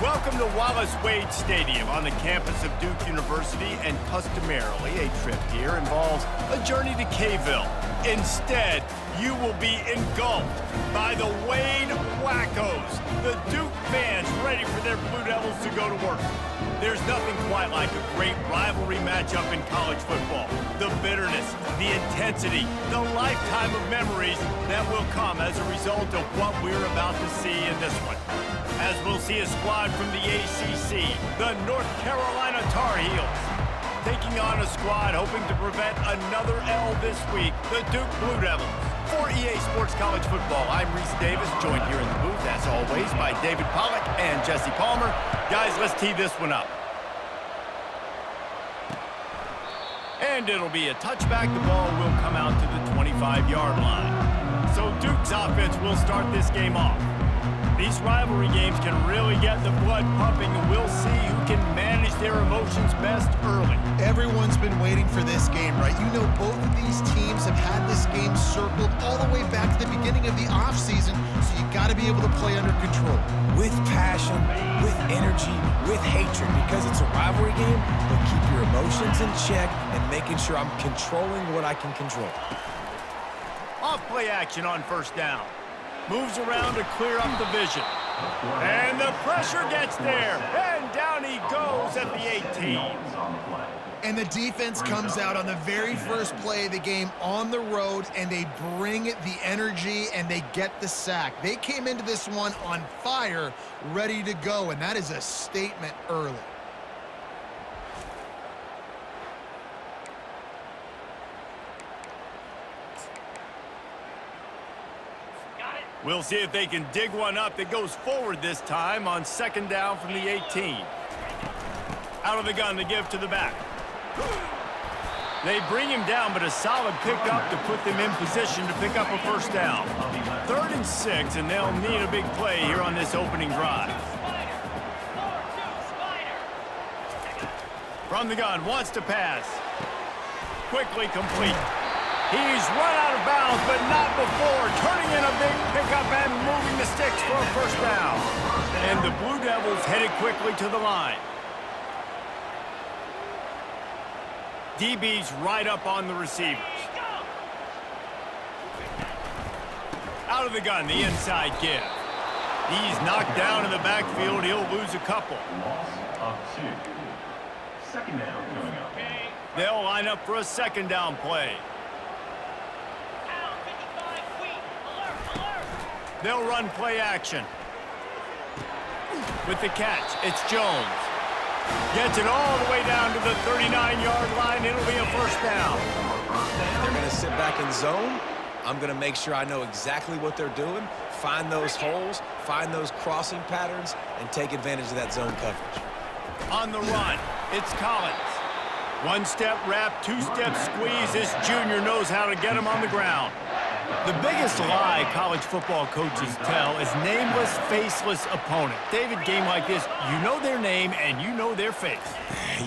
Welcome to Wallace Wade Stadium on the campus of Duke University, and customarily a trip here involves a journey to K-ville. Instead, you will be engulfed by the Wade Wackos, the Duke fans ready for their Blue Devils to go to work. There's nothing quite like a great rivalry matchup in college football. The bitterness, the intensity, the lifetime of memories that will come as a result of what we're about to see in this one. As we'll see a squad from the ACC, the North Carolina Tar Heels, taking on a squad hoping to prevent another L this week, the Duke Blue Devils. For EA Sports College Football, I'm Reese Davis, joined here in the booth, as always, by David Pollack and Jesse Palmer. Guys, let's tee this one up. And it'll be a touchback. The ball will come out to the 25-yard line. So Duke's offense will start this game off. These rivalry games can really get the blood pumping, and we'll see who can manage their emotions best early. Everyone's been waiting for this game, right? You know, both of these teams have had this game circled all the way back to the beginning of the offseason, so you got to be able to play under control. With passion, with energy, with hatred, because it's a rivalry game, but keep your emotions in check and making sure I'm controlling what I can control. Off play action on first down. Moves around to clear up the vision. And the pressure gets there. And down he goes at the 18. And the defense comes out on the very first play of the game on the road, and they bring the energy and they get the sack. They came into this one on fire, ready to go, and that is a statement early. We'll see if they can dig one up that goes forward this time on second down from the 18. Out of the gun to give to the back. They bring him down, but a solid pickup to put them in position to pick up a first down. 3rd and 6, and they'll need a big play here on this opening drive. From the gun, wants to pass. Quickly complete. He's run out of bounds, but not before turning in a big pickup and moving the sticks for a first down. And the Blue Devils headed quickly to the line. DB's right up on the receivers. Out of the gun, the inside give. He's knocked down in the backfield. He'll lose a couple. Loss of 2. Second down coming up. They'll line up for a second down play. They'll run play action. With the catch, it's Jones. Gets it all the way down to the 39-yard line. It'll be a first down. If they're going to sit back in zone, I'm going to make sure I know exactly what they're doing, find those holes, find those crossing patterns, and take advantage of that zone coverage. On the run, it's Collins. One-step wrap, two-step squeeze. This junior knows how to get him on the ground. The biggest lie college football coaches tell is nameless, faceless opponent. David, game like this, you know their name and you know their face.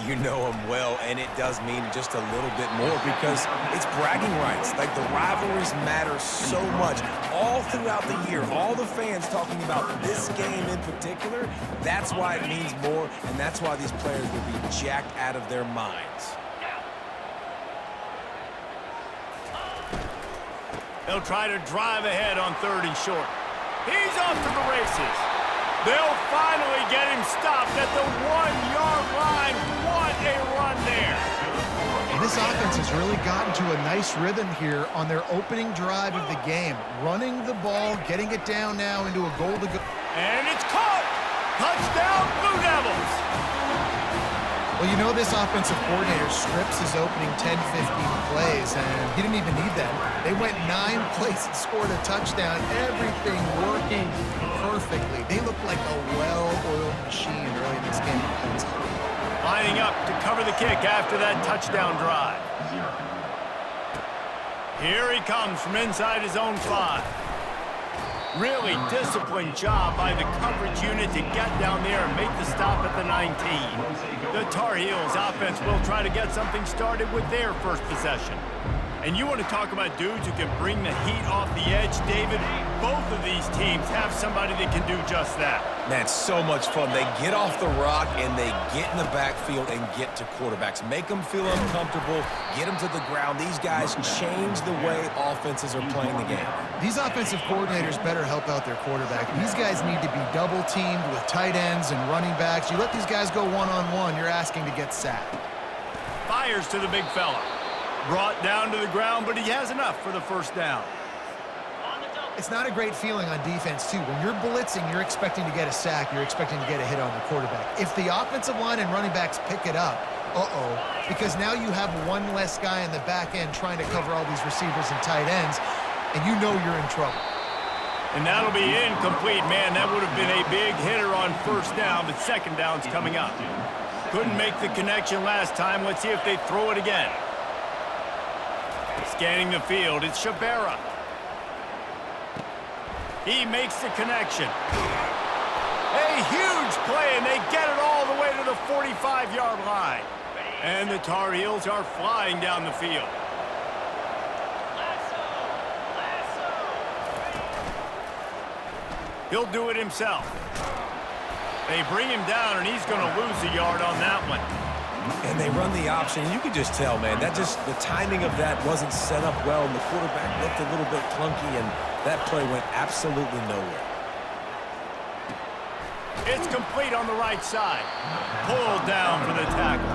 You know them well, and it does mean just a little bit more because it's bragging rights. Like, the rivalries matter so much. All throughout the year, all the fans talking about this game in particular, that's why it means more, and that's why these players will be jacked out of their minds. They'll try to drive ahead on 3rd and short. He's off to the races. They'll finally get him stopped at the 1-yard line. What a run there. And this offense has really gotten to a nice rhythm here on their opening drive of the game. Running the ball, getting it down now into a goal to go. And it's caught. Touchdown, Blue Devils. Well, you know, this offensive coordinator strips his opening 10, 15 plays, and he didn't even need that. They went 9 plays and scored a touchdown. Everything working perfectly. They look like a well-oiled machine early in this game. Lining up to cover the kick after that touchdown drive. Here he comes from inside his own 5. Really disciplined job by the coverage unit to get down there and make the stop at the 19. The Tar Heels offense will try to get something started with their first possession. And you want to talk about dudes who can bring the heat off the edge, David? Both of these teams have somebody that can do just that. Man, so much fun. They get off the rock and they get in the backfield and get to quarterbacks. Make them feel uncomfortable, get them to the ground. These guys change the way offenses are playing the game. These offensive coordinators better help out their quarterback. These guys need to be double-teamed with tight ends and running backs. You let these guys go one-on-one, you're asking to get sacked. Fires to the big fella. Brought down to the ground, but he has enough for the first down. It's not a great feeling on defense, too. When you're blitzing, you're expecting to get a sack. You're expecting to get a hit on the quarterback. If the offensive line and running backs pick it up, because now you have one less guy in the back end trying to cover all these receivers and tight ends, and you know you're in trouble. And that'll be incomplete, man. That would have been a big hitter on first down, but second down's coming up. Couldn't make the connection last time. Let's see if they throw it again. Scanning the field, it's Shabera. He makes the connection. A huge play, and they get it all the way to the 45-yard line. And the Tar Heels are flying down the field. He'll do it himself. They bring him down, and he's going to lose a yard on that one. And they run the option. You could just tell, man, the timing of that wasn't set up well, and the quarterback looked a little bit clunky, and that play went absolutely nowhere. It's complete on the right side. Pulled down for the tackle.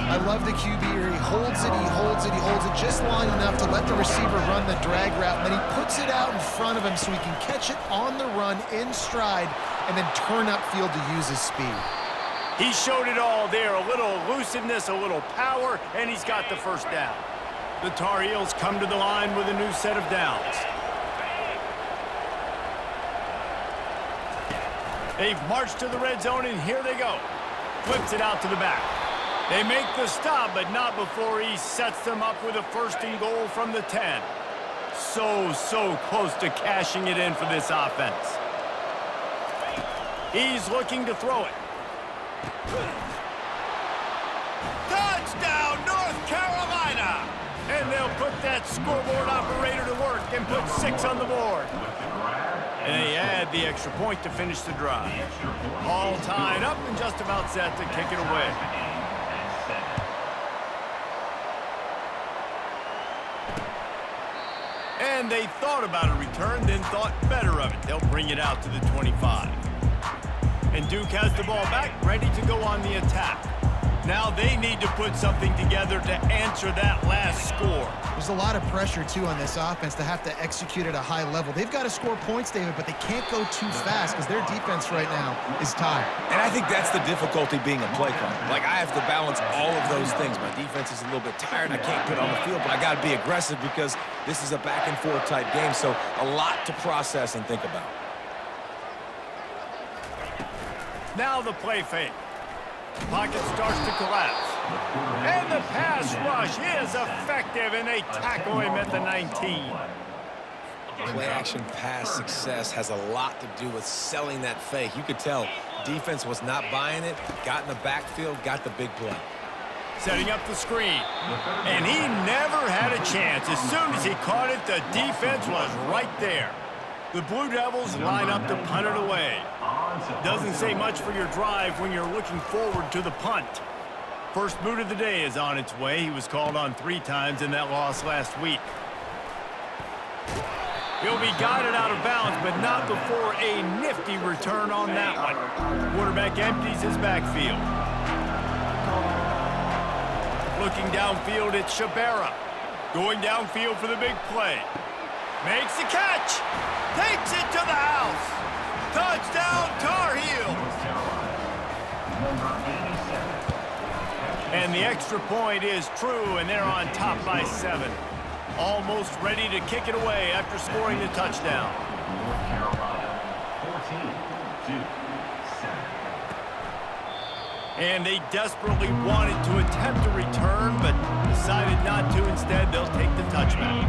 I love the QB here. He holds it, he holds it, he holds it just long enough to let the receiver run the drag route, and then he puts it out in front of him so he can catch it on the run in stride and then turn upfield to use his speed. He showed it all there, a little elusiveness, a little power, and he's got the first down. The Tar Heels come to the line with a new set of downs. They've marched to the red zone, and here they go. Flips it out to the back. They make the stop, but not before he sets them up with a first and goal from the 10. So close to cashing it in for this offense. He's looking to throw it. Touchdown, North Carolina! And they'll put that scoreboard operator to work and put 6 on the board. And they add the extra point to finish the drive. All tied up and just about set to kick it away. And they thought about a return, then thought better of it. They'll bring it out to the 25. And Duke has the ball back, ready to go on the attack. Now they need to put something together to answer that last score. There's a lot of pressure, too, on this offense to have to execute at a high level. They've got to score points, David, but they can't go too fast because their defense right now is tired. And I think that's the difficulty being a play caller. Like, I have to balance all of those things. My defense is a little bit tired. I can't put it on the field, but I got to be aggressive because this is a back-and-forth type game, so a lot to process and think about. Now the play fake. Pocket starts to collapse. And the pass rush is effective, and they tackle him at the 19. Play-action pass success has a lot to do with selling that fake. You could tell defense was not buying it, got in the backfield, got the big play. Setting up the screen. And he never had a chance. As soon as he caught it, the defense was right there. The Blue Devils line up to punt it away. Doesn't say much for your drive when you're looking forward to the punt. First boot of the day is on its way. He was called on 3 times in that loss last week. He'll be guided out of bounds, but not before a nifty return on that one. Quarterback empties his backfield. Looking downfield, it's Shabera. Going downfield for the big play. Makes the catch. Takes it to the house. Touchdown, Tar Heels. And the extra point is true, and they're on top by 7. Almost ready to kick it away after scoring the touchdown. North Carolina, 14-7. And they desperately wanted to attempt a return, but decided not to. Instead, they'll take the touchback.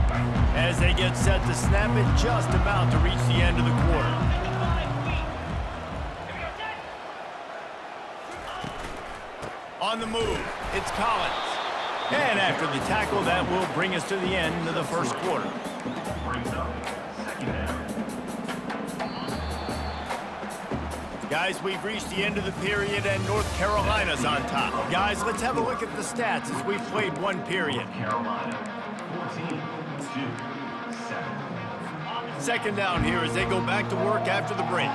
As they get set to snap it, just about to reach the end of the quarter. On the move, it's Collins. And after the tackle, that will bring us to the end of the first quarter. Brings up second down. Guys, we've reached the end of the period, and North Carolina's on top. Guys, let's have a look at the stats as we've played one period. Carolina, 14-7. Second down here as they go back to work after the break.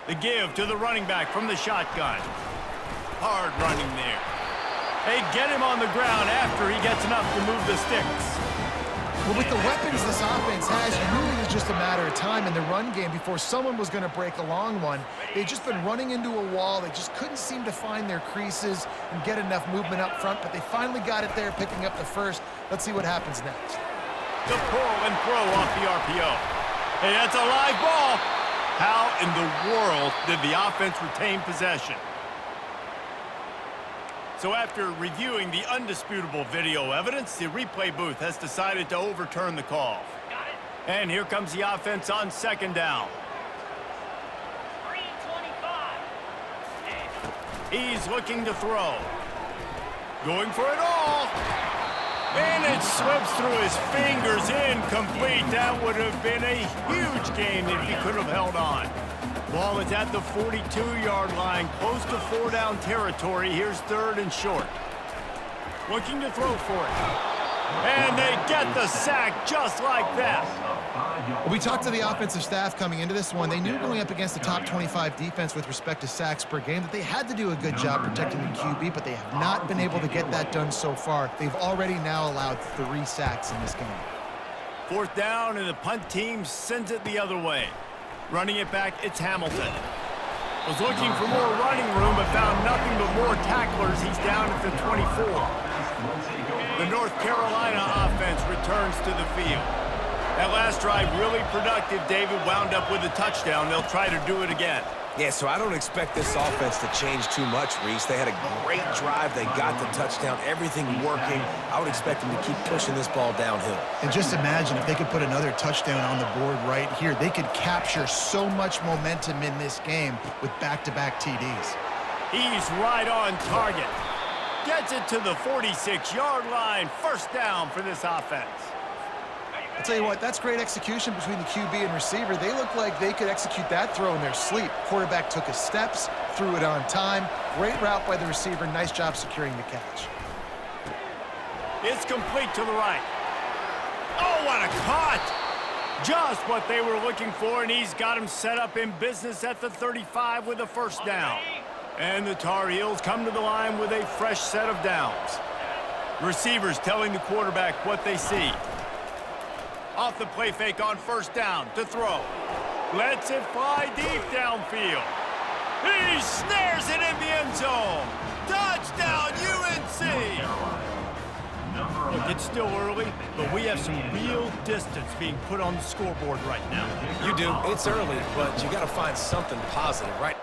The give to the running back from the shotgun. Hard running there. They get him on the ground after he gets enough to move the sticks. Well, with the weapons this offense has, you knew it was just a matter of time in the run game before someone was going to break a long one. They'd just been running into a wall. They just couldn't seem to find their creases and get enough movement up front, but they finally got it there, picking up the first. Let's see what happens next. The pull and throw off the RPO. Hey, that's a live ball. How in the world did the offense retain possession? So after reviewing the undisputable video evidence, the replay booth has decided to overturn the call. And here comes the offense on second down. 325. He's looking to throw. Going for it all. And it slips through his fingers, incomplete. That would have been a huge gain if he could have held on. Ball is at the 42-yard line, close to four-down territory. Here's third and short. Looking to throw for it. And they get the sack just like that. Well, we talked to the offensive staff coming into this one. They knew going up against the top 25 defense with respect to sacks per game that they had to do a good job protecting the QB, but they have not been able to get that done so far. They've already now allowed 3 sacks in this game. Fourth down, and the punt team sends it the other way. Running it back, it's Hamilton. Was looking for more running room, but found nothing but more tacklers. He's down at the 24. The North Carolina offense returns to the field. That last drive really productive. David wound up with a touchdown. They'll try to do it again. Yeah, so I don't expect this offense to change too much, Reese. They had a great drive. They got the touchdown, everything working. I would expect them to keep pushing this ball downhill. And just imagine if they could put another touchdown on the board right here. They could capture so much momentum in this game with back-to-back TDs. He's right on target. Gets it to the 46-yard line. First down for this offense. I'll tell you what, that's great execution between the QB and receiver. They look like they could execute that throw in their sleep. Quarterback took his steps, threw it on time. Great route by the receiver. Nice job securing the catch. It's complete to the right. Oh, what a cut! Just what they were looking for, and he's got him set up in business at the 35 with a first down. And the Tar Heels come to the line with a fresh set of downs. Receivers telling the quarterback what they see. Off the play fake on first down to throw. Lets it fly deep downfield. He snares it in the end zone. Touchdown, UNC! Look, it's still early, but we have some real distance being put on the scoreboard right now. You do. It's early, but you got to find something positive, right?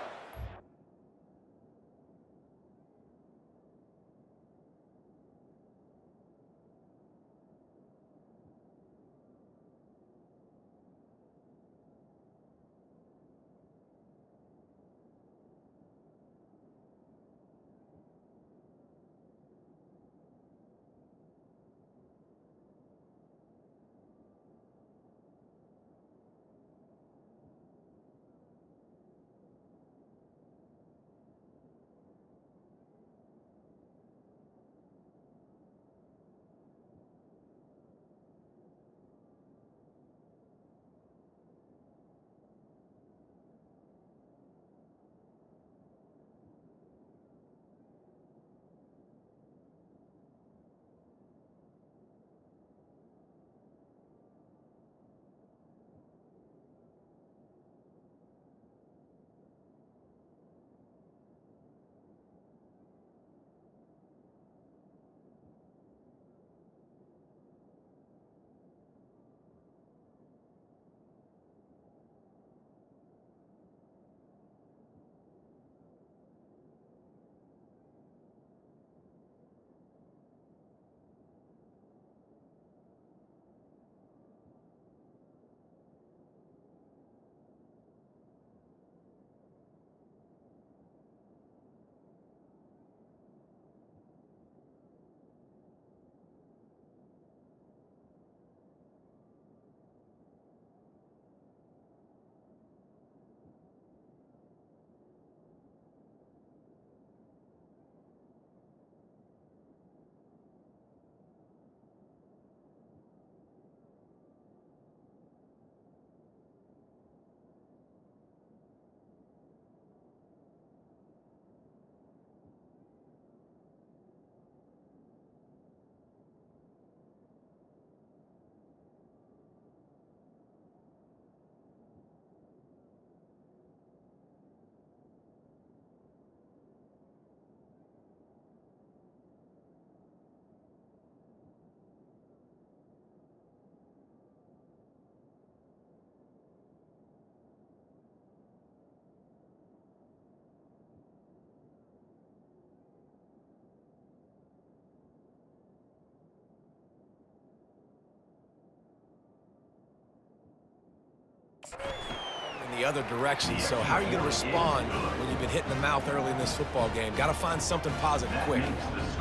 in the other direction. So how are you going to respond when you've been hit in the mouth early in this football game? Got to find something positive quick.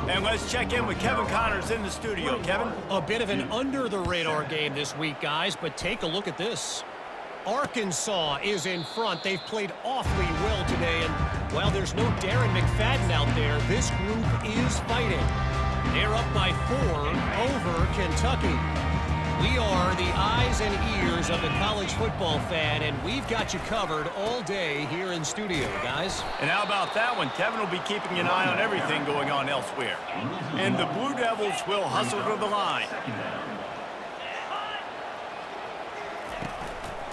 And let's check in with Kevin Connors in the studio. Kevin? A bit of an under-the-radar game this week, guys, but take a look at this. Arkansas is in front. They've played awfully well today, and while there's no Darren McFadden out there, this group is fighting. They're up by 4 over Kentucky. We are the eyes and ears of the college football fan, and we've got you covered all day here in studio, guys. And how about that one? Kevin will be keeping an eye on everything going on elsewhere. And the Blue Devils will hustle to the line.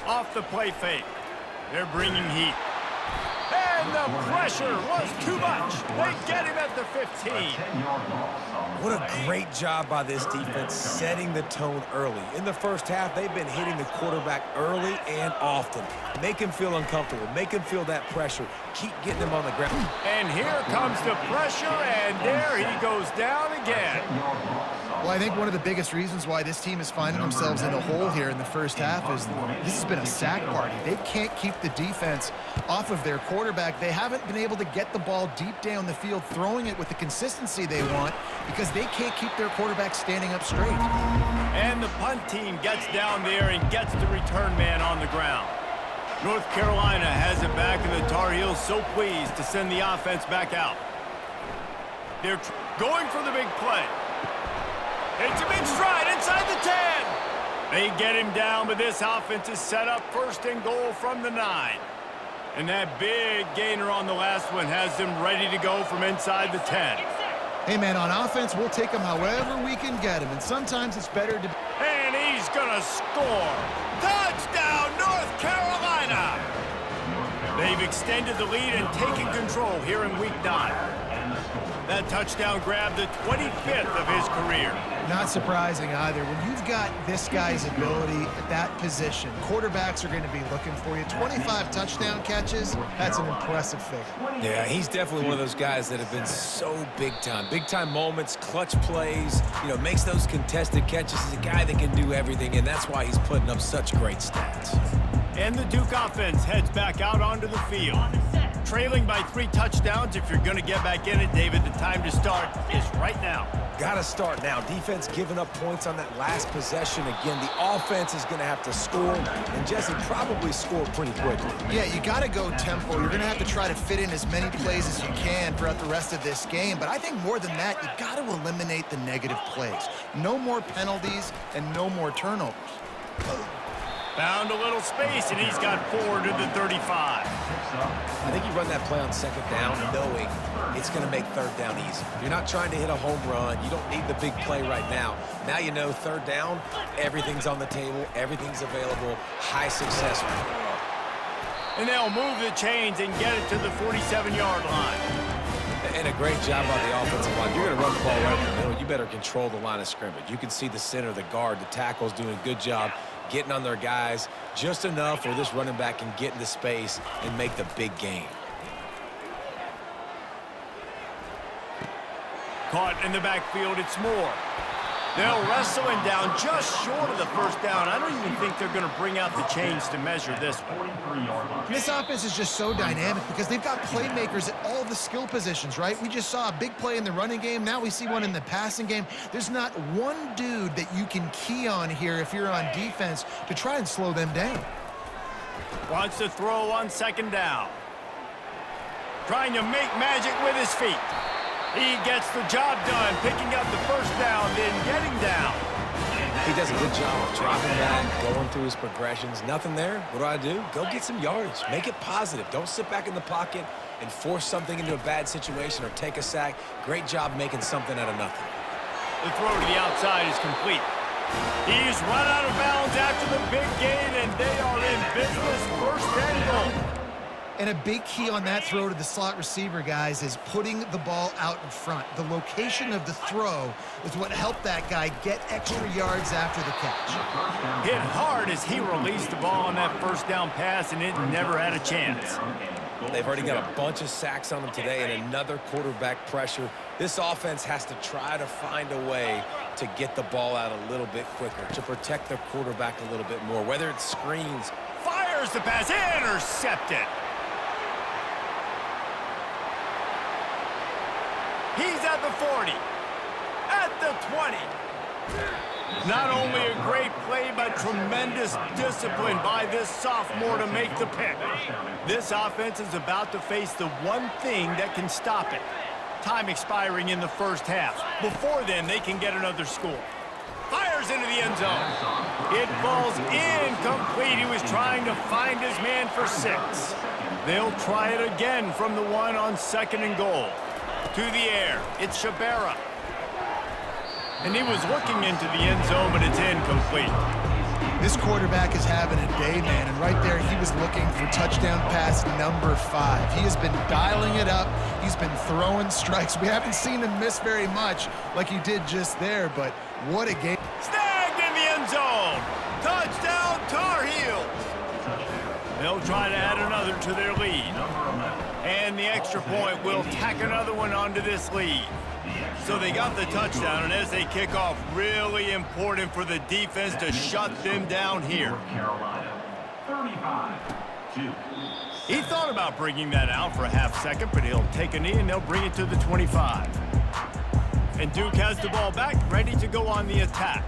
Off the play fake. They're bringing heat. And the pressure was too much. They get him at the 15. What a great job by this defense setting the tone early. In the first half, they've been hitting the quarterback early and often. Make him feel uncomfortable. Make him feel that pressure. Keep getting him on the ground. And here comes the pressure, and there he goes down again. Well, I think one of the biggest reasons why this team is finding themselves in a hole here in the first half is this has been a sack party. They can't keep the defense off of their quarterback. They haven't been able to get the ball deep down the field, throwing it with the consistency they want because they can't keep their quarterback standing up straight. And the punt team gets down there and gets the return man on the ground. North Carolina has it back, and the Tar Heels so pleased to send the offense back out. They're going for the big play. It's a big stride inside the 10. They get him down, but this offense is set up first and goal from the 9. And that big gainer on the last one has them ready to go from inside the 10. Hey, man, on offense, we'll take them however we can get them, and sometimes it's better to... And he's going to score. Touchdown, North Carolina! They've extended the lead and taken control here in Week 9. That touchdown grabbed the 25th of his career. Not surprising either. When you've got this guy's ability at that position, quarterbacks are going to be looking for you. 25 touchdown catches, that's an impressive figure. Yeah, he's definitely one of those guys that have been so big time. Big time moments, clutch plays, makes those contested catches. He's a guy that can do everything, and that's why he's putting up such great stats. And the Duke offense heads back out onto the field. Trailing by 3 touchdowns. If you're going to get back in it, David, the time to start is right now. Got to start now. Defense giving up points on that last possession. Again, the offense is going to have to score, and Jesse probably score pretty quickly. Yeah, you got to go tempo. You're going to have to try to fit in as many plays as you can throughout the rest of this game. But I think more than that, you got to eliminate the negative plays. No more penalties and no more turnovers. Found a little space, and he's got 4 to the 35. I think you run that play on second down knowing it's going to make third down easy. You're not trying to hit a home run. You don't need the big play right now. Now you know third down, everything's on the table, everything's available, high success rate. And they'll move the chains and get it to the 47-yard line. And a great job on the offensive line. You're going to run the ball right in the middle. You better control the line of scrimmage. You can see the center, the guard, the tackle's doing a good job getting on their guys just enough where this running back can get into space and make the big game. Caught in the backfield, it's Moore. They'll wrestle him down just short of the first down. I don't even think they're going to bring out the chains to measure this one. This offense is just so dynamic because they've got playmakers at all the skill positions, right? We just saw a big play in the running game. Now we see one in the passing game. There's not one dude that you can key on here if you're on defense to try and slow them down. Wants to throw on second down. Trying to make magic with his feet. He gets the job done, picking up the first down, then getting down. He does a good job of dropping back, going through his progressions. Nothing there. What do? Go get some yardage. Make it positive. Don't sit back in the pocket and force something into a bad situation or take a sack. Great job making something out of nothing. The throw to the outside is complete. He's run out of bounds after the big gain, and they are in business, first and goal. And a big key on that throw to the slot receiver, guys, is putting the ball out in front. The location of the throw is what helped that guy get extra yards after the catch. Hit hard as he released the ball on that first down pass, and it never had a chance. They've already got a bunch of sacks on them today and another quarterback pressure. This offense has to try to find a way to get the ball out a little bit quicker, to protect their quarterback a little bit more, whether it's screens. Fires Fires the pass, intercepted. He's at the 40, at the 20. Not only a great play, but tremendous discipline by this sophomore to make the pick. This offense is about to face the one thing that can stop it. Time expiring in the first half. Before then, they can get another score. Fires into the end zone. It falls incomplete. He was trying to find his man for 6. They'll try it again from the 1 on 2nd and goal. To the air, it's Shabera. And he was looking into the end zone, but it's incomplete. This quarterback is having a day, man, and right there he was looking for touchdown pass number 5. He has been dialing it up. He's been throwing strikes. We haven't seen him miss very much like he did just there, but what a game. Snagged in the end zone. Touchdown, Tar Heels. They'll try to add another to their lead. And the extra point will tack another one onto this lead. So they got the touchdown, and as they kick off, really important for the defense to shut them down here. Carolina, 35-2. He thought about bringing that out for a half second, but he'll take a knee and they'll bring it to the 25. And Duke has the ball back, ready to go on the attack.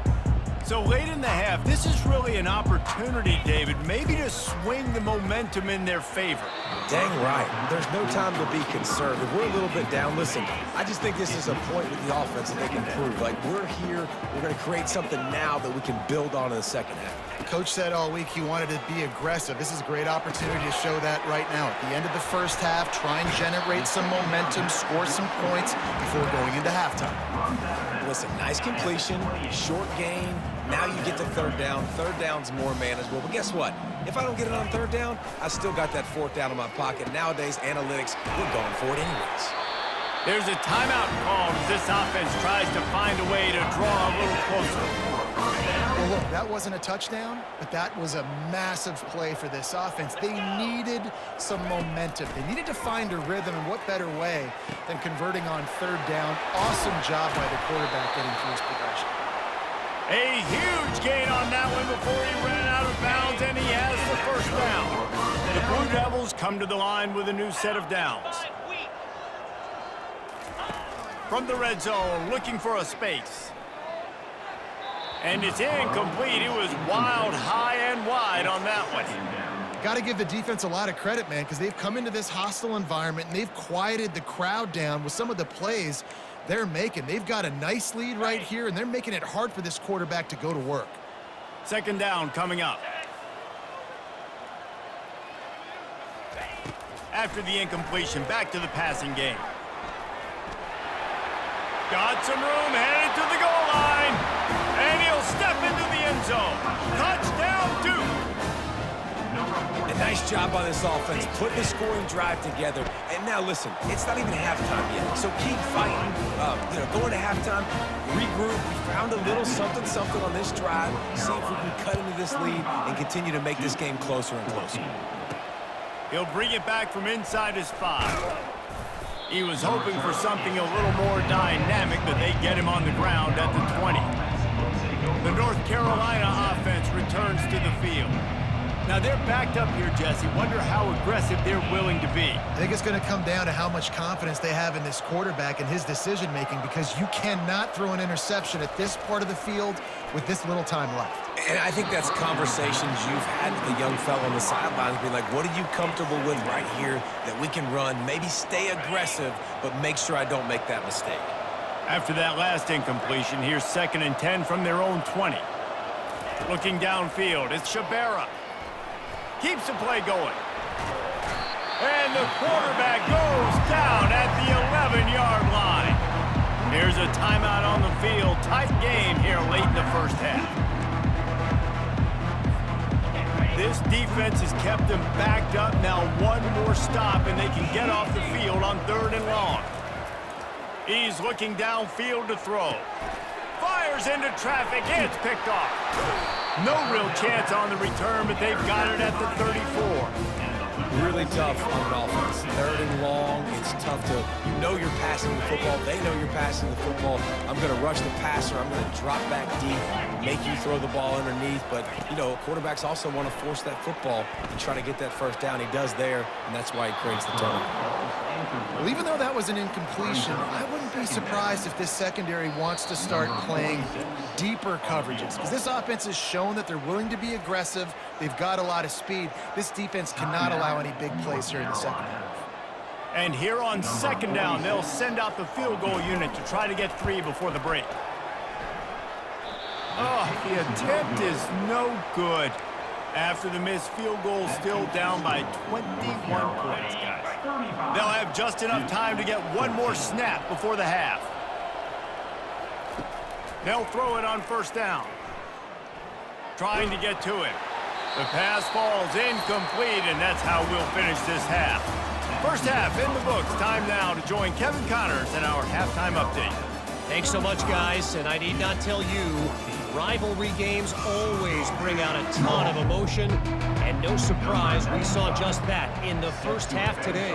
So late in the half, this is really an opportunity, David, maybe to swing the momentum in their favor. Dang right. There's no time to be conservative. We're a little bit down. Listen, I just think this is a point with the offense that they can prove. Like, we're here, we're going to create something now that we can build on in the second half. Coach said all week he wanted to be aggressive. This is a great opportunity to show that right now. At the end of the first half, try and generate some momentum, score some points before going into halftime. Listen, nice completion, short gain. Now you get to 3rd down. 3rd down's more manageable. But guess what? If I don't get it on 3rd down, I still got that 4th down in my pocket. Nowadays, analytics, we're going for it anyways. There's a timeout called as this offense tries to find a way to draw a little closer. Well, look, that wasn't a touchdown, but that was a massive play for this offense. They needed some momentum. They needed to find a rhythm, and what better way than converting on 3rd down. Awesome job by the quarterback getting through his progression. A huge gain on that one before he ran out of bounds, and he has the 1st down. The Blue Devils come to the line with a new set of downs. From the red zone, looking for a space. And it's incomplete. It was wild, high and wide on that one. Got to give the defense a lot of credit, man, because they've come into this hostile environment and they've quieted the crowd down with some of the plays they're making. They've got a nice lead right here, and they're making it hard for this quarterback to go to work. 2nd down coming up. After the incompletion, back to the passing game. Got some room, headed to the goal line, and he'll step into the end zone. Touchdown, Duke. A nice job by this offense, putting the scoring drive together. And now listen, it's not even halftime yet, so keep fighting. Going to halftime, regroup. We found a little something on this drive. See if we can cut into this lead and continue to make this game closer and closer. He'll bring it back from inside his 5. He was hoping for something a little more dynamic, but they get him on the ground at the 20. The North Carolina offense returns to the field. Now they're backed up here, Jesse. Wonder how aggressive they're willing to be. I think it's going to come down to how much confidence they have in this quarterback and his decision-making, because you cannot throw an interception at this part of the field with this little time left. And I think that's conversations you've had with the young fella on the sidelines, being like, what are you comfortable with right here that we can run? Maybe stay aggressive, but make sure I don't make that mistake. After that last incompletion, here's 2nd and 10 from their own 20. Looking downfield, it's Shabera. Keeps the play going. And the quarterback goes down at the 11-yard line. Here's a timeout on the field. Tight game here late in the first half. This defense has kept them backed up. Now one more stop, and they can get off the field on 3rd and long. He's looking downfield to throw. Fires into traffic. It's picked off. No real chance on the return, but they've got it at the 34. Really tough on an offense. 3rd and long, it's tough you know you're passing the football. They know you're passing the football. I'm going to rush the passer. I'm going to drop back deep, make you throw the ball underneath. But, you know, quarterbacks also want to force that football and try to get that first down. He does there, and that's why he creates the turnover. Well, even though that was an incompletion, I wouldn't be surprised if this secondary wants to start playing deeper coverages, because this offense has shown that they're willing to be aggressive. They've got a lot of speed. This defense cannot allow any big plays here in the second half. And here on second down, they'll send out the field goal unit to try to get 3 before the break. Oh, the attempt is no good. After the missed field goal, still down by 21 points, guys. They'll have just enough time to get one more snap before the half. They'll throw it on first down. Trying to get to it. The pass falls incomplete, and that's how we'll finish this half. First half in the books. Time now to join Kevin Connors in our halftime update. Thanks so much, guys, and I need not tell you, rivalry games always bring out a ton of emotion, and no surprise, we saw just that in the first half today.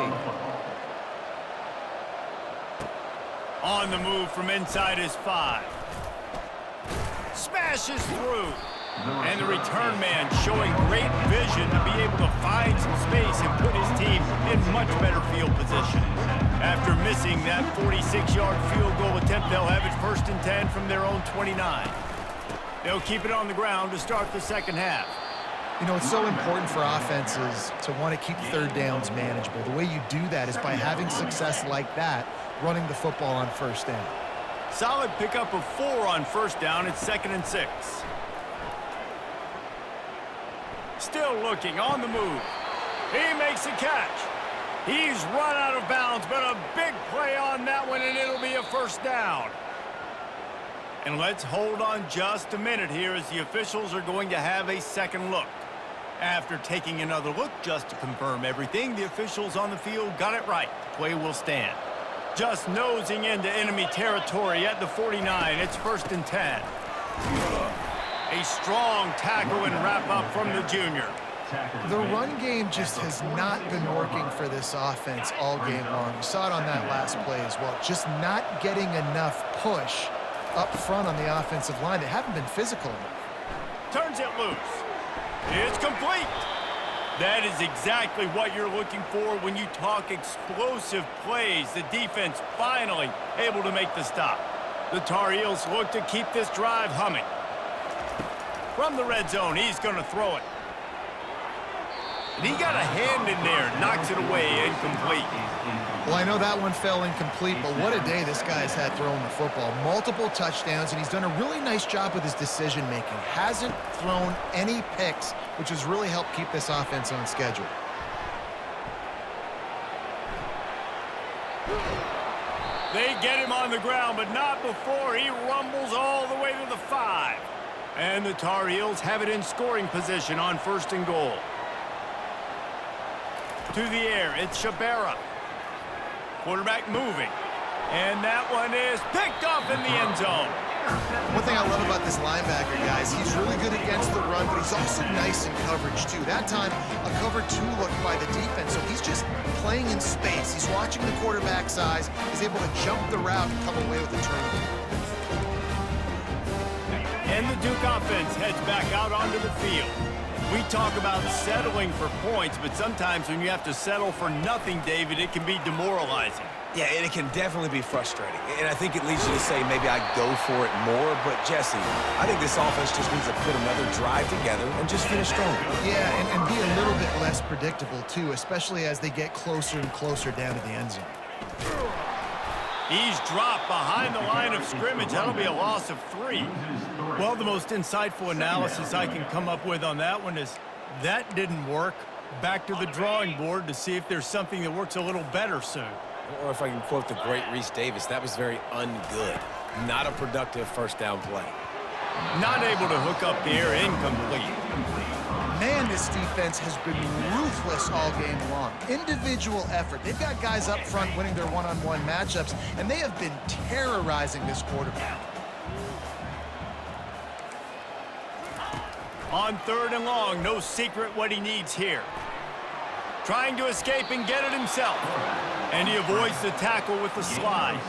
On the move from inside his 5. Smashes through. And the return man showing great vision to be able to find some space and put his team in much better field position. After missing that 46-yard field goal attempt, they'll have it 1st and 10 from their own 29. They'll keep it on the ground to start the second half. You know, it's so important for offenses to want to keep third downs manageable. The way you do that is by having success like that, running the football on first down. Solid pickup of 4 on first down. It's 2nd and 6. Still looking on the move. He makes a catch. He's run out of bounds, but a big play on that one, and it'll be a first down. And let's hold on just a minute here as the officials are going to have a second look. After taking another look just to confirm everything, the officials on the field got it right. The play will stand. Just nosing into enemy territory at the 49. It's 1st and 10. A strong tackle and wrap-up from the junior. The run game just has not been working for this offense all game long. We saw it on that last play as well. Just not getting enough push up front on the offensive line. They haven't been physical enough. Turns it loose. It's complete. That is exactly what you're looking for when you talk explosive plays. The defense finally able to make the stop. The Tar Heels look to keep this drive humming. From the red zone, he's going to throw it. And he got a hand in there, knocks it away, incomplete. Well, I know that one fell incomplete, but what a day this guy's had throwing the football. Multiple touchdowns, and he's done a really nice job with his decision-making. Hasn't thrown any picks, which has really helped keep this offense on schedule. They get him on the ground, but not before he rumbles all the way to the 5. And the Tar Heels have it in scoring position on 1st and goal. To the air, it's Shabera. Quarterback moving. And that one is picked off in the end zone. One thing I love about this linebacker, guys, he's really good against the run, but he's also nice in coverage, too. That time, a cover 2 look by the defense, so he's just playing in space. He's watching the quarterback's eyes. He's able to jump the route and come away with a turnover. And the Duke offense heads back out onto the field. We talk about settling for points, but sometimes when you have to settle for nothing, David, it can be demoralizing. Yeah, and it can definitely be frustrating. And I think it leads you to say maybe I go for it more. But, Jesse, I think this offense just needs to put another drive together and just finish stronger. Yeah, and be a little bit less predictable, too, especially as they get closer and closer down to the end zone. He's dropped behind the line of scrimmage. That'll be a loss of 3. Well, the most insightful analysis I can come up with on that one is that didn't work. Back to the drawing board to see if there's something that works a little better soon. Or if I can quote the great Reese Davis, that was very ungood. Not a productive first down play. Not able to hook up the air, incomplete. Man, this defense has been ruthless all game long. Individual effort. They've got guys up front winning their one-on-one matchups, and they have been terrorizing this quarterback. On 3rd and long, no secret what he needs here. Trying to escape and get it himself. And he avoids the tackle with the slide.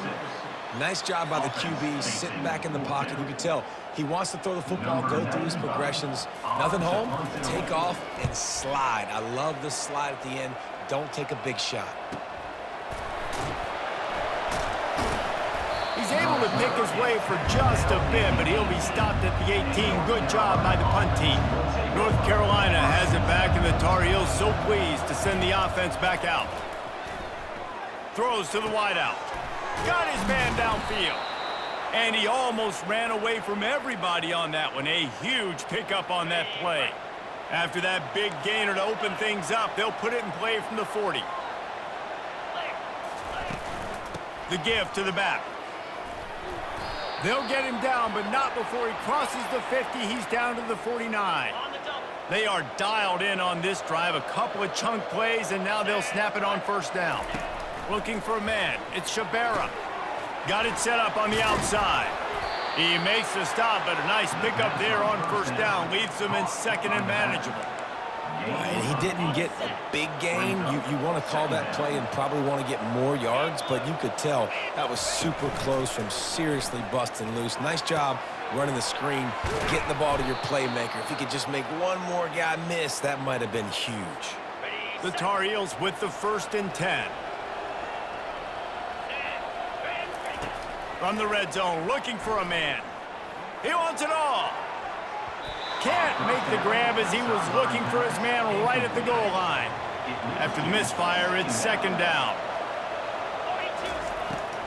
Nice job by the QB, sitting back in the pocket. You can tell he wants to throw the football, go through his progressions. Nothing home, take off and slide. I love the slide at the end. Don't take a big shot. He's able to pick his way for just a bit, but he'll be stopped at the 18. Good job by the punt team. North Carolina has it back, and the Tar Heels so pleased to send the offense back out. Throws to the wideout. Got his man downfield. And he almost ran away from everybody on that one. A huge pickup on that play. After that big gainer to open things up, they'll put it in play from the 40. The give to the back. They'll get him down, but not before he crosses the 50. He's down to the 49. They are dialed in on this drive. A couple of chunk plays, and now they'll snap it on first down. Looking for a man. It's Shabera. Got it set up on the outside. He makes the stop, but a nice pickup there on first down. Leaves them in second and manageable. And he didn't get a big gain. You want to call that play and probably want to get more yards, but you could tell that was super close from seriously busting loose. Nice job running the screen, getting the ball to your playmaker. If he could just make one more guy miss, that might have been huge. The Tar Heels with the 1st and 10. From the red zone, looking for a man. He wants it all. Can't make the grab as he was looking for his man right at the goal line. After the misfire, it's second down.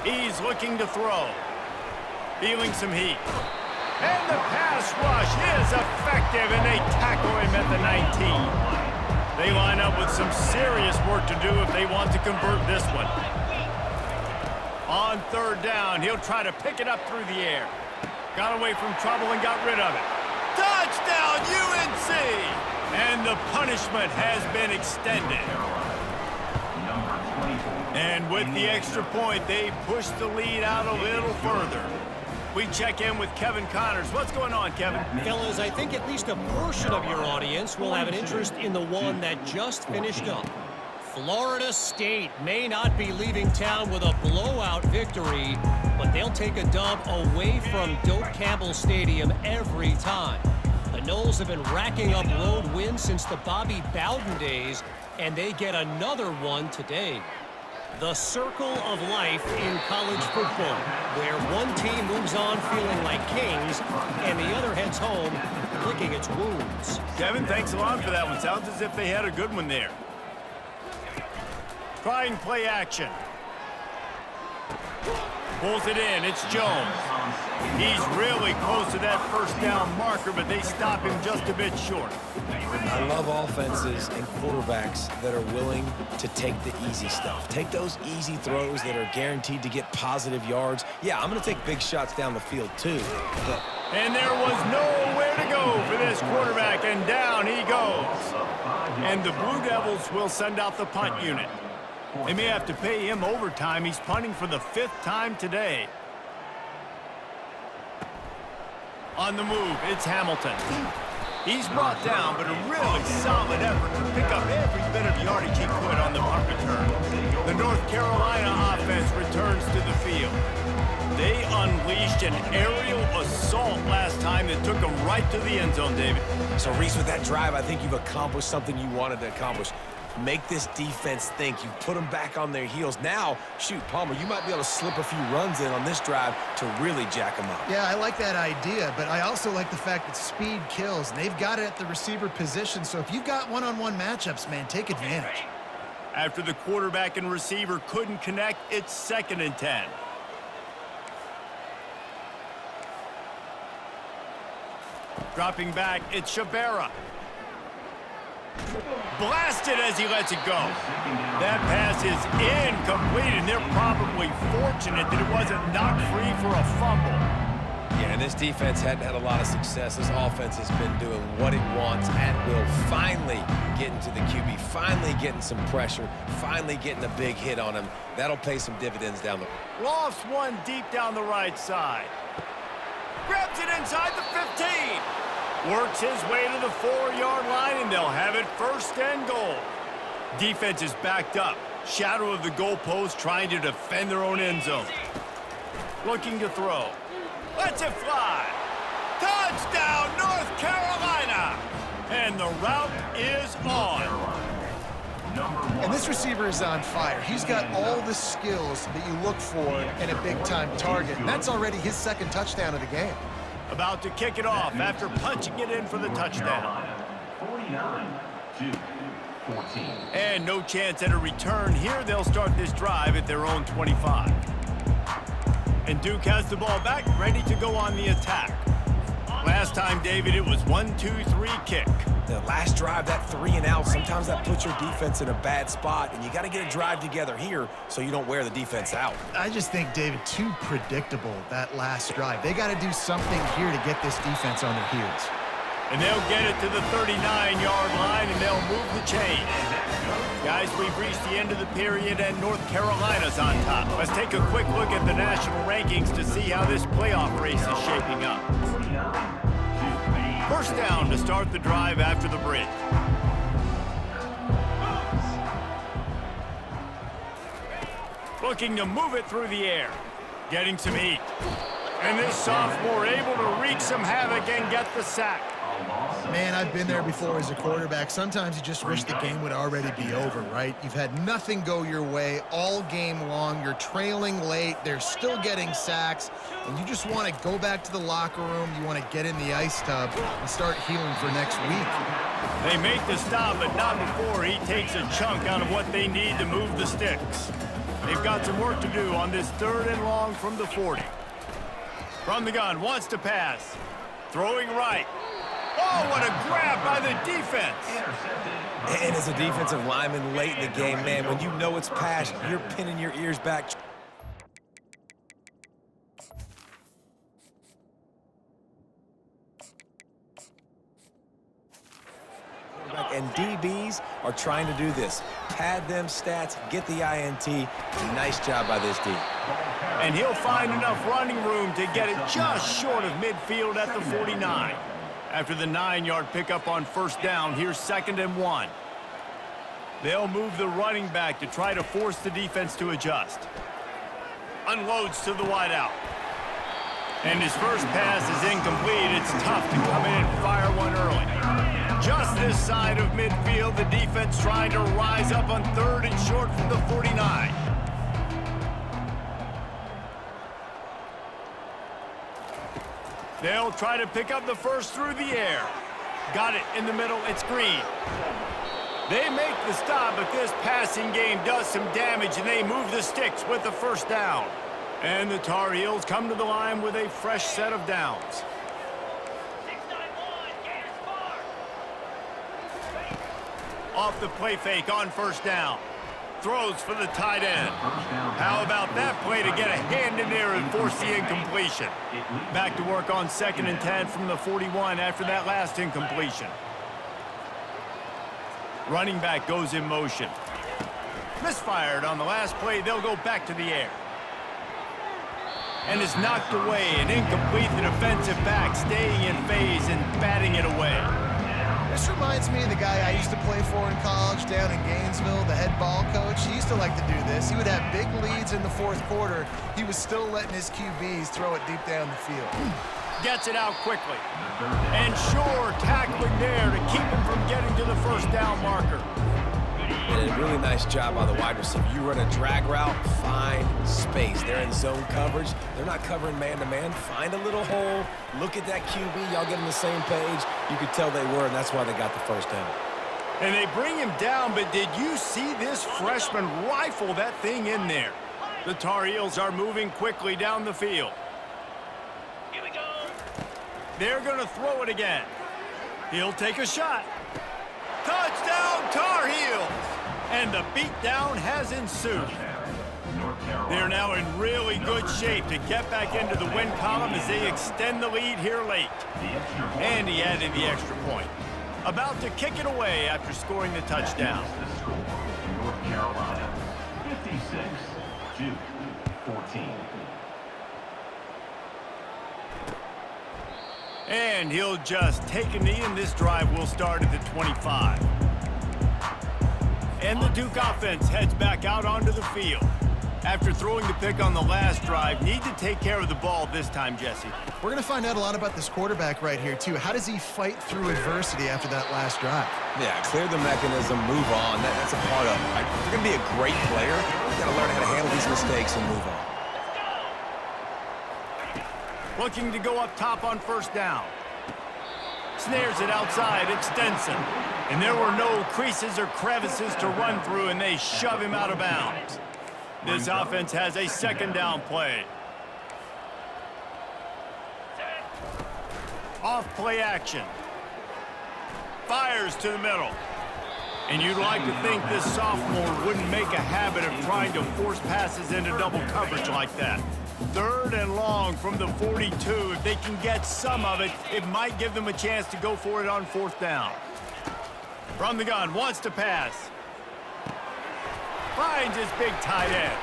He's looking to throw. Feeling some heat. And the pass rush is effective, and they tackle him at the 19. They line up with some serious work to do if they want to convert this one. On third down, he'll try to pick it up through the air. Got away from trouble and got rid of it. Touchdown, UNC! And the punishment has been extended. And with the extra point, they push the lead out a little further. We check in with Kevin Connors. What's going on, Kevin? Fellas, I think at least a portion of your audience will have an interest in the one that just finished up. Florida State may not be leaving town with a blowout victory, but they'll take a dub away from Doak Campbell Stadium every time. The Noles have been racking up road wins since the Bobby Bowden days, and they get another one today. The circle of life in college football, where one team moves on feeling like kings, and the other heads home licking its wounds. Kevin, thanks a lot for that one. Sounds as if they had a good one there. Trying play action. Pulls it in. It's Jones. He's really close to that first down marker, but they stop him just a bit short. I love offenses and quarterbacks that are willing to take the easy stuff. Take those easy throws that are guaranteed to get positive yards. Yeah, I'm going to take big shots down the field too. But and there was nowhere to go for this quarterback, and down he goes. And the Blue Devils will send out the punt unit. They may have to pay him overtime. He's punting for the 5th time today. On the move, it's Hamilton. He's brought down, but a really solid effort to pick up every bit of yardage he could on the punt return. The North Carolina offense returns to the field. They unleashed an aerial assault last time that took them right to the end zone, David. So, Reese, with that drive, I think you've accomplished something you wanted to accomplish. Make this defense think. You've put them back on their heels. Now, shoot, Palmer, you might be able to slip a few runs in on this drive to really jack them up. Yeah, I like that idea, but I also like the fact that speed kills, and they've got it at the receiver position. So if you've got one-on-one matchups, man, take advantage. After the quarterback and receiver couldn't connect, it's 2nd and 10. Dropping back, it's Shabera. Blasted as he lets it go. That pass is incomplete, and they're probably fortunate that it wasn't knocked free for a fumble. Yeah, and this defense hadn't had a lot of success. This offense has been doing what it wants at will. Finally getting to the QB, finally getting some pressure, finally getting a big hit on him. That'll pay some dividends down the road. Lofts one deep down the right side. Grabs it inside the 15. Works his way to the 4-yard line, and they'll have it 1st and goal. Defense is backed up. Shadow of the goalpost, trying to defend their own end zone. Looking to throw. Lets it fly. Touchdown, North Carolina! And the route is on. And this receiver is on fire. He's got all the skills that you look for in a big-time target. And that's already his second touchdown of the game. About to kick it off after punching it in for the touchdown. 49-14. And no chance at a return here. They'll start this drive at their own 25. And Duke has the ball back, ready to go on the attack. Last time, David, it was 1-2-3 kick. The last drive, that 3 and out, sometimes that puts your defense in a bad spot, and you got to get a drive together here so you don't wear the defense out. I just think, David, too predictable, that last drive. They got to do something here to get this defense on their heels. And they'll get it to the 39-yard line, and they'll move the chain. Guys, we've reached the end of the period, and North Carolina's on top. Let's take a quick look at the national rankings to see how this playoff race is shaping up. First down to start the drive after the bridge. Looking to move it through the air. Getting some heat. And this sophomore able to wreak some havoc and get the sack. Man, I've been there before as a quarterback. Sometimes you just wish the game would already be over, right? You've had nothing go your way all game long. You're trailing late. They're still getting sacks. And you just want to go back to the locker room. You want to get in the ice tub and start healing for next week. They make the stop, but not before he takes a chunk out of what they need to move the sticks. They've got some work to do on this 3rd and long from the 40. From the gun, wants to pass. Throwing right. Oh, what a grab by the defense. And as a defensive lineman late in the game, man, when you know it's past, you're pinning your ears back. And DBs are trying to do this. Pad them stats, get the INT. Nice job by this D. And he'll find enough running room to get it just short of midfield at the 49. After the 9-yard pickup on first down, here's 2nd and 1. They'll move the running back to try to force the defense to adjust. Unloads to the wideout. And his first pass is incomplete. It's tough to come in and fire one early. Just this side of midfield, the defense trying to rise up on 3rd and short from the 49. They'll try to pick up the first through the air. Got it in the middle. It's Green. They make the stop, but this passing game does some damage, and they move the sticks with the first down. And the Tar Heels come to the line with a fresh set of downs. Off the play fake on first down. Throws for the tight end. How about that play to get a hand in there and force the incompletion? Back to work on 2nd and 10 from the 41 after that last incompletion. Running back goes in motion. Misfired on the last play. They'll go back to the air. And is knocked away and incomplete. The defensive back staying in phase and batting it away. This reminds me of the guy I used to play for in college down in Gainesville, the head ball coach. He used to like to do this. He would have big leads in the 4th quarter. He was still letting his QBs throw it deep down the field. Gets it out quickly. And sure, tackling there to keep him from getting to the first down marker. And a really nice job by the wide receiver. You run a drag route, find space. They're in zone coverage. They're not covering man-to-man. Find a little hole. Look at that QB. Y'all get on the same page. You could tell they were, and that's why they got the first down. And they bring him down, but did you see this freshman rifle that thing in there? The Tar Heels are moving quickly down the field. Here we go. They're going to throw it again. He'll take a shot. Touchdown, Tar Heels! And the beatdown has ensued. They're now in really good shape to get back into the win column as they extend the lead here late. And he added the extra point. About to kick it away after scoring the touchdown. North Carolina, 56, Duke, 14. And he'll just take a knee, and this drive will start at the 25. And the Duke offense heads back out onto the field. After throwing the pick on the last drive, need to take care of the ball this time, Jesse. We're going to find out a lot about this quarterback right here, too. How does he fight through adversity after that last drive? Yeah, clear the mechanism, move on. That's a part of it, right? If you're going to be a great player, you got to learn how to handle these mistakes and move on. Looking to go up top on first down. Snares it outside, it's Stenson. And there were no creases or crevices to run through, and they shove him out of bounds. This offense has a second down play. Off play action. Fires to the middle. And you'd like to think this sophomore wouldn't make a habit of trying to force passes into double coverage like that. 3rd and long from the 42. If they can get some of it, it might give them a chance to go for it on 4th down. From the gun, wants to pass. Finds his big tight end.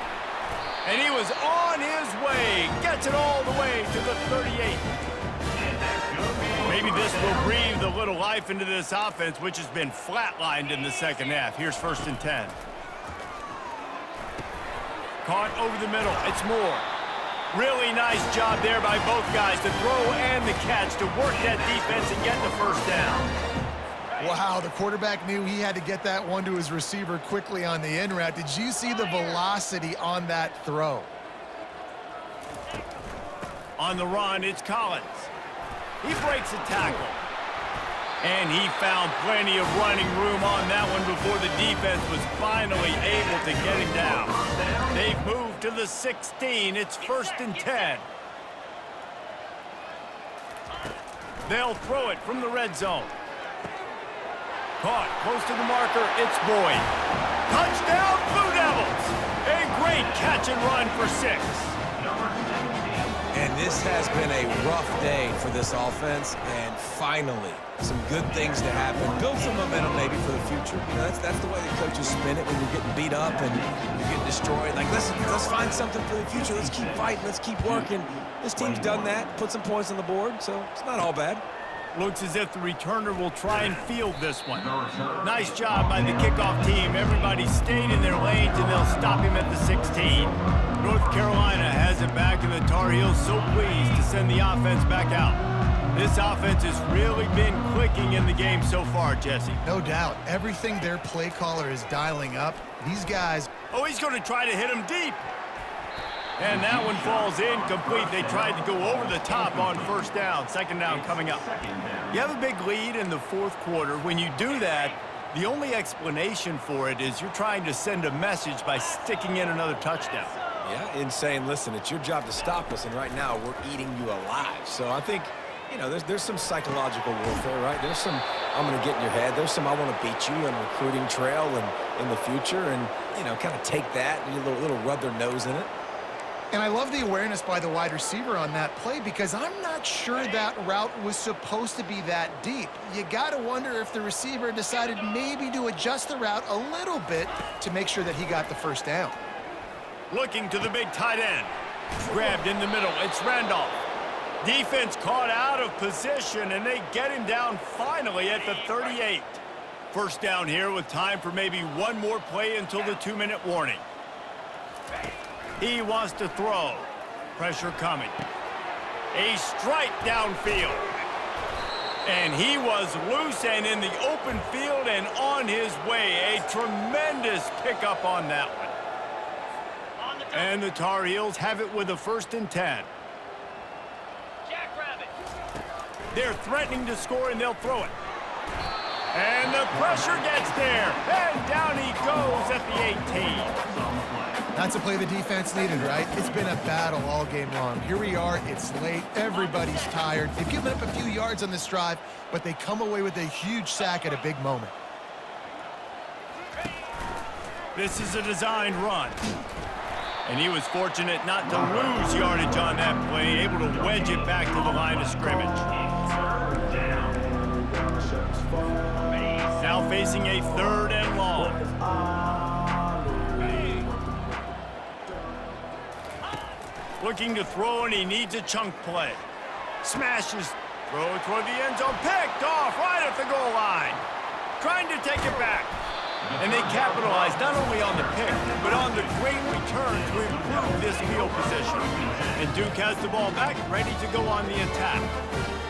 And he was on his way. Gets it all the way to the 38. Maybe this will breathe a little life into this offense, which has been flatlined in the second half. Here's 1st and 10. Caught over the middle. It's Moore. Really nice job there by both guys to throw and the catch to work that defense and get the 1st down. Wow, the quarterback knew he had to get that one to his receiver quickly on the in route. Did you see the velocity on that throw? On the run, it's Collins. He breaks a tackle. And he found plenty of running room on that one before the defense was finally able to get him down. They've moved to the 16. It's 1st and 10. They'll throw it from the red zone. Caught close to the marker, it's Boyd. Touchdown, Blue Devils! A great catch and run for 6. And this has been a rough day for this offense, and finally, some good things to happen. Build some momentum maybe for the future. You know, that's the way the coaches spin it when you're getting beat up and you're getting destroyed. Like, let's find something for the future. Let's keep fighting. Let's keep working. This team's done that, put some points on the board, so it's not all bad. Looks as if the returner will try and field this one. Nice job by the kickoff team. Everybody stayed in their lanes, and they'll stop him at the 16. North Carolina has it back, and the Tar Heels so pleased to send the offense back out. This offense has really been clicking in the game so far, Jesse. No doubt. Everything their play caller is dialing up, these guys... Oh, he's going to try to hit him deep. And that one falls incomplete. They tried to go over the top on 1st down. 2nd down coming up. You have a big lead in the 4th quarter. When you do that, the only explanation for it is you're trying to send a message by sticking in another touchdown. Yeah, and saying, listen, it's your job to stop us, and right now we're eating you alive. So I think, you know, there's some psychological warfare, right? There's some, I'm going to get in your head. There's some, I want to beat you on a recruiting trail and in the future, and, you know, kind of take that and a little rub their nose in it. And I love the awareness by the wide receiver on that play because I'm not sure that route was supposed to be that deep. You got to wonder if the receiver decided maybe to adjust the route a little bit to make sure that he got the 1st down. Looking to the big tight end. Grabbed in the middle. It's Randolph. Defense caught out of position, and they get him down finally at the 38. 1st down here with time for maybe one more play until the 2-minute warning. He wants to throw. Pressure coming. A strike downfield. And he was loose and in the open field and on his way. A tremendous pickup on that one. And the Tar Heels have it with a 1st and 10. They're threatening to score, and they'll throw it. And the pressure gets there. And down he goes at the 18. That's a play the defense needed, right? It's been a battle all game long. Here we are. It's late. Everybody's tired. They've given up a few yards on this drive, but they come away with a huge sack at a big moment. This is a designed run. And he was fortunate not to lose yardage on that play, able to wedge it back to the line of scrimmage. Now facing a 3rd and long. Looking to throw, and he needs a chunk play. Smashes, throw toward the end zone, picked off right at the goal line. Trying to take it back. And they capitalized not only on the pick, but on the great return to improve this field position. And Duke has the ball back, ready to go on the attack.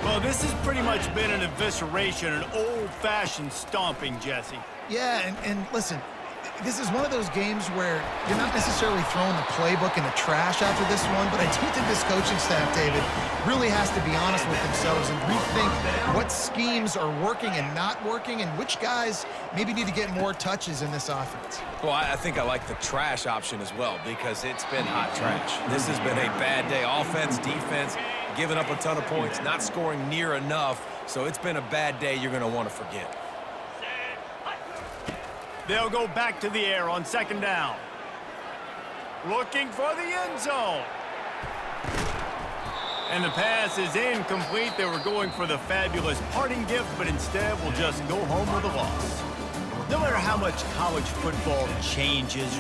Well, this has pretty much been an evisceration, an old-fashioned stomping, Jesse. Yeah, and listen, this is one of those games where you're not necessarily throwing the playbook in the trash after this one, but I do think this coaching staff, David, really has to be honest with themselves and rethink what schemes are working and not working and which guys maybe need to get more touches in this offense. Well, I think I like the trash option as well because it's been hot trash. This has been a bad day. Offense, defense, giving up a ton of points, not scoring near enough. So it's been a bad day you're going to want to forget. They'll go back to the air on second down. Looking for the end zone. And the pass is incomplete. They were going for the fabulous parting gift, but instead will just go home with a loss. No matter how much college football changes,